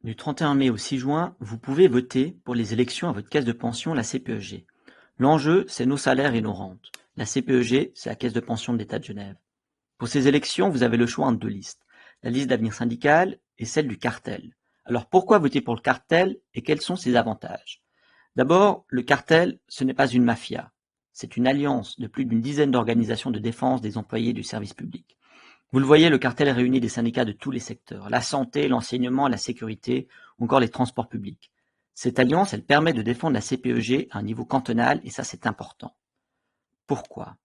Du 31 mai au 6 juin, vous pouvez voter pour les élections à votre caisse de pension, la CPEG. L'enjeu, c'est nos salaires et nos rentes. La CPEG, c'est la caisse de pension de l'État de Genève. Pour ces élections, vous avez le choix entre deux listes. La liste d'avenir syndical et celle du cartel. Alors pourquoi voter pour le cartel et quels sont ses avantages? D'abord, le cartel, ce n'est pas une mafia. C'est une alliance de plus d'une dizaine d'organisations de défense des employés du service public. Vous le voyez, le cartel réunit des syndicats de tous les secteurs, la santé, l'enseignement, la sécurité, ou encore les transports publics. Cette alliance, elle permet de défendre la CPEG à un niveau cantonal, et ça c'est important. Pourquoi?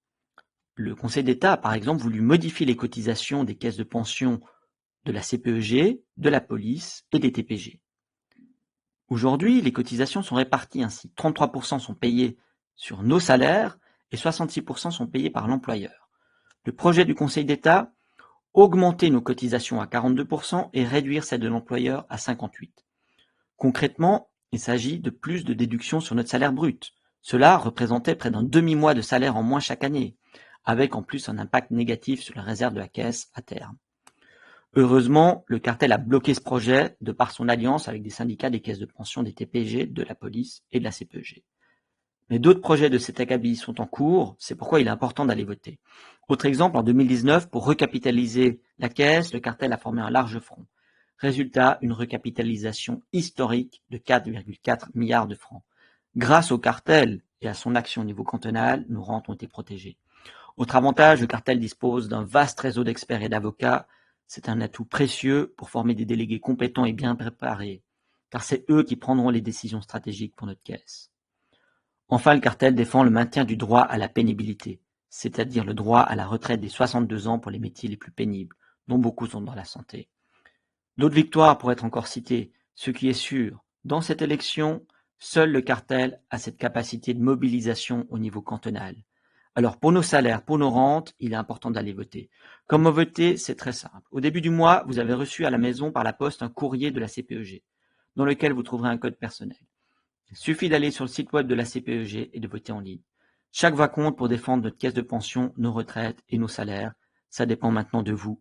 Le Conseil d'État a par exemple voulu modifier les cotisations des caisses de pension de la CPEG, de la police et des TPG. Aujourd'hui, les cotisations sont réparties ainsi. 33% sont payés sur nos salaires et 66% sont payés par l'employeur. Le projet du Conseil d'État, augmenter nos cotisations à 42% et réduire celles de l'employeur à 58%. Concrètement, il s'agit de plus de déductions sur notre salaire brut. Cela représentait près d'un demi-mois de salaire en moins chaque année, avec en plus un impact négatif sur la réserve de la caisse à terme. Heureusement, le cartel a bloqué ce projet de par son alliance avec des syndicats des caisses de pension des TPG, de la police et de la CPEG. Mais d'autres projets de cet acabit sont en cours, c'est pourquoi il est important d'aller voter. Autre exemple, en 2019, pour recapitaliser la caisse, le cartel a formé un large front. Résultat, une recapitalisation historique de 4,4 milliards de francs. Grâce au cartel et à son action au niveau cantonal, nos rentes ont été protégées. Autre avantage, le cartel dispose d'un vaste réseau d'experts et d'avocats. C'est un atout précieux pour former des délégués compétents et bien préparés, car c'est eux qui prendront les décisions stratégiques pour notre caisse. Enfin, le cartel défend le maintien du droit à la pénibilité, c'est-à-dire le droit à la retraite des 62 ans pour les métiers les plus pénibles, dont beaucoup sont dans la santé. D'autres victoires pourraient être encore citées. Ce qui est sûr, dans cette élection, seul le cartel a cette capacité de mobilisation au niveau cantonal. Alors pour nos salaires, pour nos rentes, il est important d'aller voter. Comment voter? C'est très simple. Au début du mois, vous avez reçu à la maison par la poste un courrier de la CPEG, dans lequel vous trouverez un code personnel. Il suffit d'aller sur le site web de la CPEG et de voter en ligne. Chaque voix compte pour défendre notre caisse de pension, nos retraites et nos salaires. Ça dépend maintenant de vous